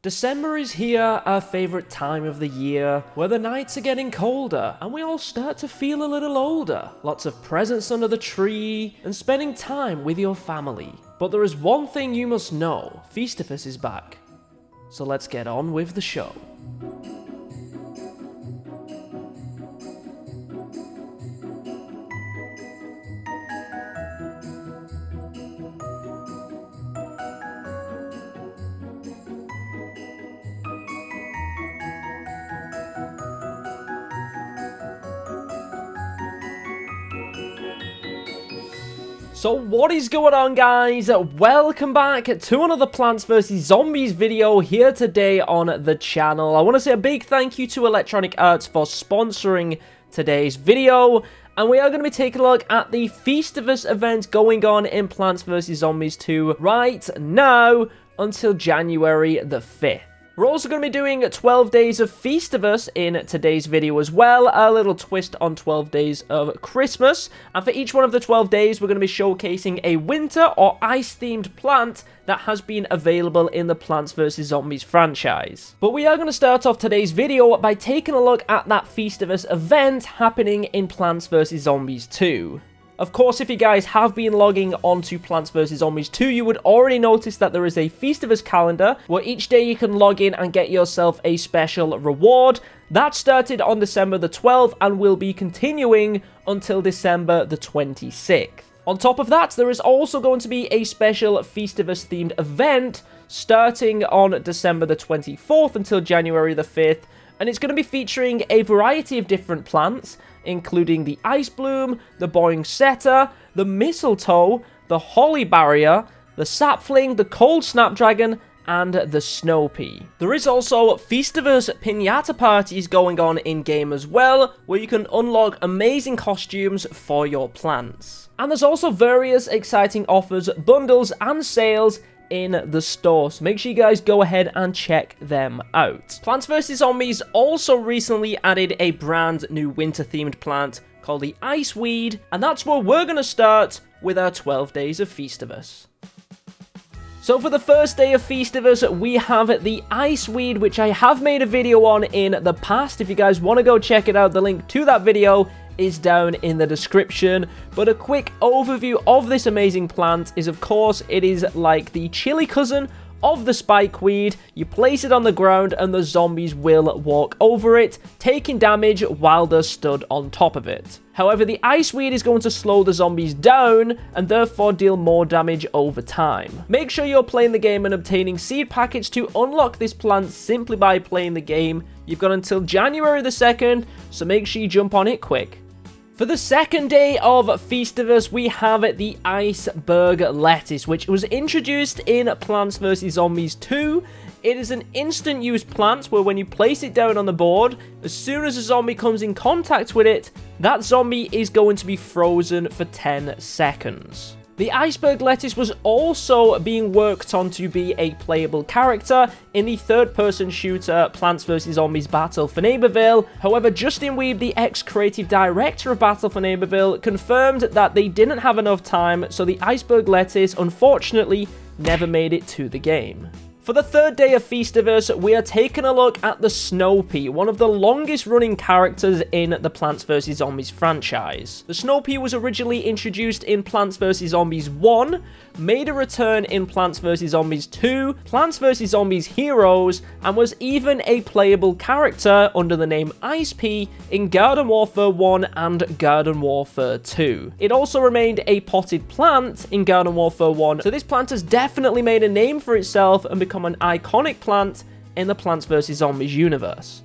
December is here, our favourite time of the year, where the nights are getting colder and we all start to feel a little older. Lots of presents under the tree and spending time with your family. But there is one thing you must know, Feastivus is back. So let's get on with the show. So what is going on, guys? Welcome back to another Plants vs Zombies video here today on the channel. I want to say a big thank you to Electronic Arts for sponsoring today's video. And we are going to be taking a look at the Feastivus event going on in Plants vs Zombies 2 right now until January the 5th. We're also going to be doing 12 days of Feastivus in today's video as well, a little twist on 12 days of Christmas. And for each one of the 12 days, we're going to be showcasing a winter or ice-themed plant that has been available in the Plants vs Zombies franchise. But we are going to start off today's video by taking a look at that Feastivus event happening in Plants vs Zombies 2. Of course, if you guys have been logging onto Plants vs Zombies 2, you would already notice that there is a Feastivus calendar where each day you can log in and get yourself a special reward. That started on December the 12th and will be continuing until December the 26th. On top of that, there is also going to be a special Feastivus themed event starting on December the 24th until January the 5th. And it's going to be featuring a variety of different plants, including the Ice Bloom, the Boing Setter, the Mistletoe, the Holly Barrier, the Sapling, the Cold Snapdragon, and the Snow Pea. There is also Feastivus Pinata parties going on in-game as well, where you can unlock amazing costumes for your plants. And there's also various exciting offers, bundles, and sales in the store, so make sure you guys go ahead and check them out. Plants vs Zombies also recently added a brand new winter themed plant called the Iceweed, and that's where we're going to start with our 12 days of Feastivus. So for the first day of Feastivus, we have the Iceweed, which I have made a video on in the past. If you guys want to go check it out, the link to that video is down in the description. But a quick overview of this amazing plant is, of course, it is like the chili cousin of the spikeweed. You place it on the ground and the zombies will walk over it, taking damage while they're stood on top of it. However, the Iceweed is going to slow the zombies down and therefore deal more damage over time. Make sure you're playing the game and obtaining seed packets to unlock this plant simply by playing the game. You've got until January the 2nd, so make sure you jump on it quick. For the second day of Feastivus, we have the Iceberg Lettuce, which was introduced in Plants vs Zombies 2. It is an instant use plant where when you place it down on the board, as soon as a zombie comes in contact with it, that zombie is going to be frozen for 10 seconds. The Iceberg Lettuce was also being worked on to be a playable character in the third-person shooter Plants vs Zombies Battle for Neighborville. However, Justin Weeb, the ex-creative director of Battle for Neighborville, confirmed that they didn't have enough time, so the Iceberg Lettuce, unfortunately, never made it to the game. For the third day of Feastivus, we are taking a look at the Snow Pea, one of the longest running characters in the Plants vs Zombies franchise. The Snow Pea was originally introduced in Plants vs Zombies 1, made a return in Plants vs Zombies 2, Plants vs Zombies Heroes, and was even a playable character under the name Ice Pea in Garden Warfare 1 and Garden Warfare 2. It also remained a potted plant in Garden Warfare 1, so this plant has definitely made a name for itself and become an iconic plant in the Plants vs Zombies universe.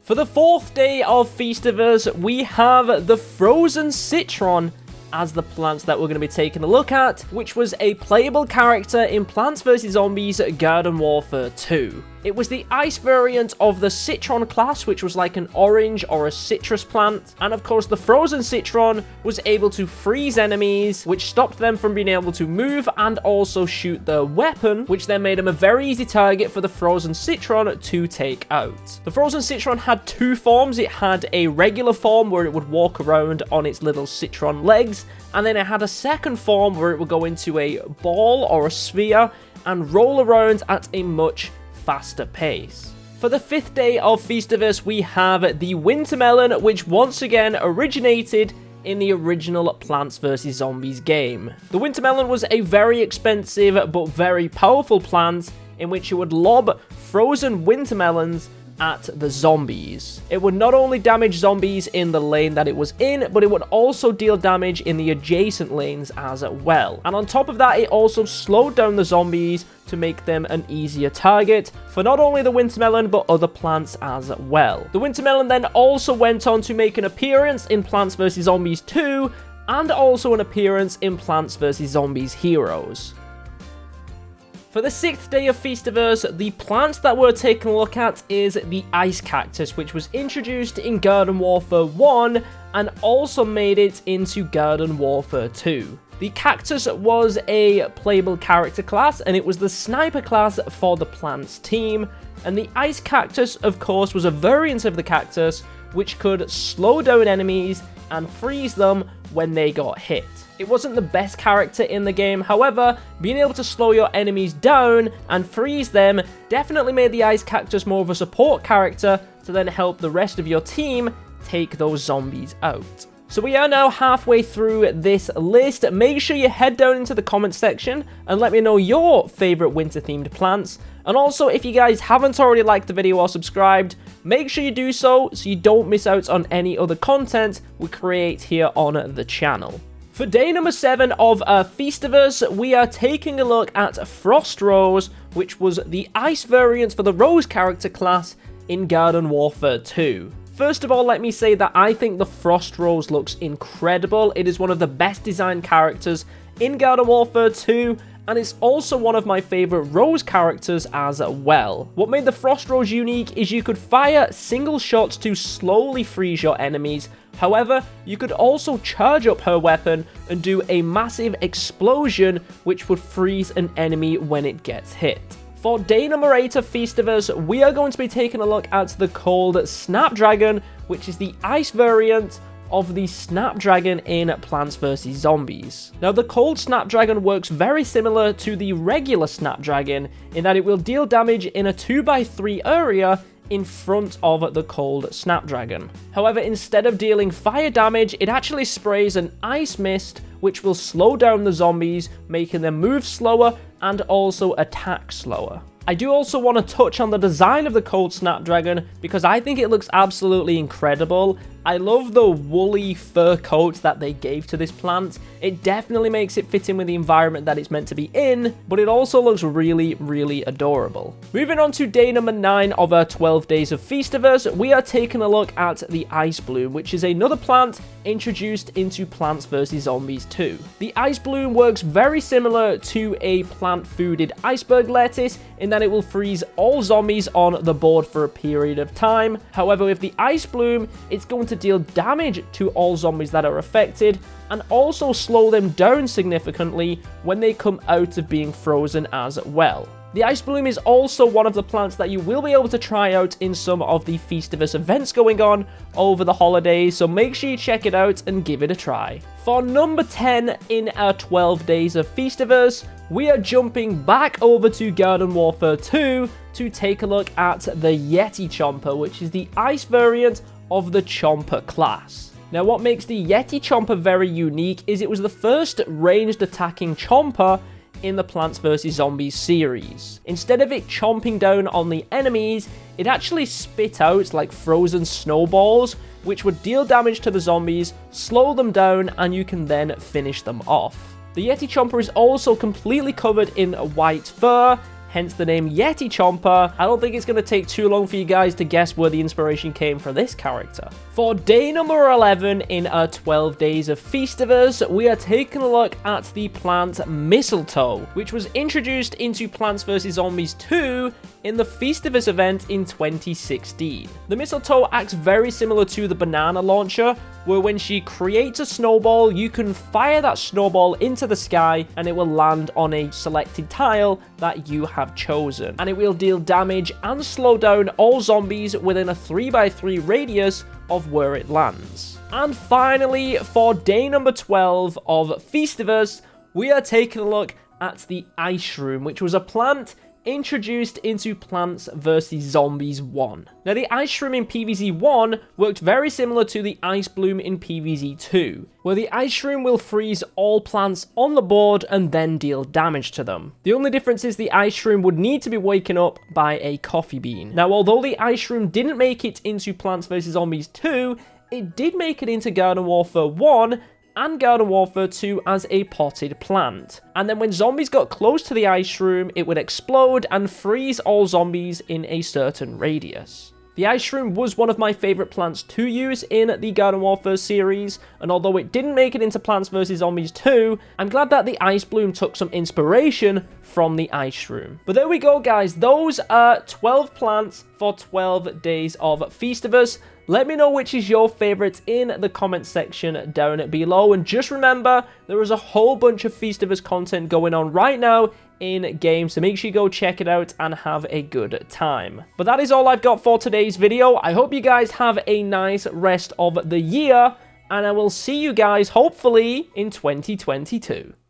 For the fourth day of Feastivus, we have the frozen Citron as the plant that we're going to be taking a look at, which was a playable character in Plants vs Zombies Garden Warfare 2. It was the ice variant of the Citron class, which was like an orange or a citrus plant. And of course, the frozen Citron was able to freeze enemies, which stopped them from being able to move and also shoot their weapon, which then made them a very easy target for the frozen Citron to take out. The frozen Citron had two forms. It had a regular form where it would walk around on its little Citron legs, and then it had a second form where it would go into a ball or a sphere and roll around at a much faster pace. For the 5th day of Feastivus, we have the Winter Melon, which once again originated in the original Plants vs. Zombies game. The Winter Melon was a very expensive but very powerful plant in which it would lob frozen winter melons at the zombies. It would not only damage zombies in the lane that it was in, but it would also deal damage in the adjacent lanes as well. And on top of that, it also slowed down the zombies to make them an easier target for not only the Wintermelon, but other plants as well. The Wintermelon then also went on to make an appearance in Plants vs. Zombies 2, and also an appearance in Plants vs. Zombies Heroes. For the 6th day of Feastivus, the plant that we're taking a look at is the Ice Cactus, which was introduced in Garden Warfare 1 and also made it into Garden Warfare 2. The Cactus was a playable character class, and it was the sniper class for the plants team, and the Ice Cactus, of course, was a variant of the Cactus, which could slow down enemies and freeze them when they got hit. It wasn't the best character in the game, however, being able to slow your enemies down and freeze them definitely made the Ice Cactus more of a support character to then help the rest of your team take those zombies out. So we are now halfway through this list. Make sure you head down into the comment section and let me know your favorite winter themed plants. And also, if you guys haven't already liked the video or subscribed, make sure you do so you don't miss out on any other content we create here on the channel. For day number 7 of Feastivus, we are taking a look at Frost Rose, which was the ice variant for the Rose character class in Garden Warfare 2. First of all, let me say that I think the Frost Rose looks incredible. It is one of the best designed characters in Garden Warfare 2, and it's also one of my favorite Rose characters as well. What made the Frost Rose unique is you could fire single shots to slowly freeze your enemies. However, you could also charge up her weapon and do a massive explosion which would freeze an enemy when it gets hit. For day number 8 of Feastivus, we are going to be taking a look at the cold Snapdragon, which is the ice variant of the Snapdragon in Plants vs. Zombies. Now, the cold Snapdragon works very similar to the regular Snapdragon in that it will deal damage in a 2x3 area in front of the cold Snapdragon. However, instead of dealing fire damage, it actually sprays an ice mist which will slow down the zombies, making them move slower and also attack slower. I do also want to touch on the design of the cold Snapdragon because I think it looks absolutely incredible. I love the woolly fur coat that they gave to this plant. It definitely makes it fit in with the environment that it's meant to be in, but it also looks really, really adorable. Moving on to day number 9 of our 12 days of Feastivus, we are taking a look at the Ice Bloom, which is another plant introduced into Plants vs. Zombies 2. The Ice Bloom works very similar to a plant-fooded Iceberg Lettuce in that it will freeze all zombies on the board for a period of time. However, with the Ice Bloom, it's going to deal damage to all zombies that are affected and also slow them down significantly when they come out of being frozen as well. The Ice Bloom is also one of the plants that you will be able to try out in some of the Feastivus events going on over the holidays, so make sure you check it out and give it a try. For number 10 in our 12 days of Feastivus, we are jumping back over to Garden Warfare 2 to take a look at the Yeti chomper, which is the ice variant of the chomper class. Now, what makes the Yeti chomper very unique is it was the first ranged attacking chomper in the Plants vs. Zombies series. Instead of it chomping down on the enemies, it actually spit out like frozen snowballs, which would deal damage to the zombies, slow them down, and you can then finish them off. The Yeti chomper is also completely covered in white fur, hence the name Yeti Chomper. I don't think it's going to take too long for you guys to guess where the inspiration came for this character. For day number 11 in our 12 days of Feastivus, we are taking a look at the plant Mistletoe, which was introduced into Plants vs. Zombies 2 in the Feastivus event in 2016. The Mistletoe acts very similar to the banana launcher, where when she creates a snowball, you can fire that snowball into the sky and it will land on a selected tile that you have chosen. And it will deal damage and slow down all zombies within a 3x3 radius of where it lands. And finally, for day number 12 of Feastivus, we are taking a look at the Ice Room, which was a plant introduced into Plants vs. Zombies 1. Now, the Ice Room in PvZ 1 worked very similar to the Ice Bloom in PvZ 2, where the Ice Room will freeze all plants on the board and then deal damage to them. The only difference is the Ice Room would need to be waken up by a coffee bean. Now, although the Ice Room didn't make it into Plants vs. Zombies 2, it did make it into Garden Warfare 1 and Garden Warfare 2 as a potted plant. And then when zombies got close to the Ice Room, it would explode and freeze all zombies in a certain radius. The Ice Room was one of my favourite plants to use in the Garden Warfare series, and although it didn't make it into Plants vs. Zombies 2, I'm glad that the Ice Bloom took some inspiration from the Ice Room. But there we go, guys. Those are 12 plants for 12 days of Feastivus. Let me know which is your favourite in the comment section down below. And just remember, there is a whole bunch of Feastivus content going on right now in game, so make sure you go check it out and have a good time. But that is all I've got for today's video. I hope you guys have a nice rest of the year, and I will see you guys hopefully in 2022.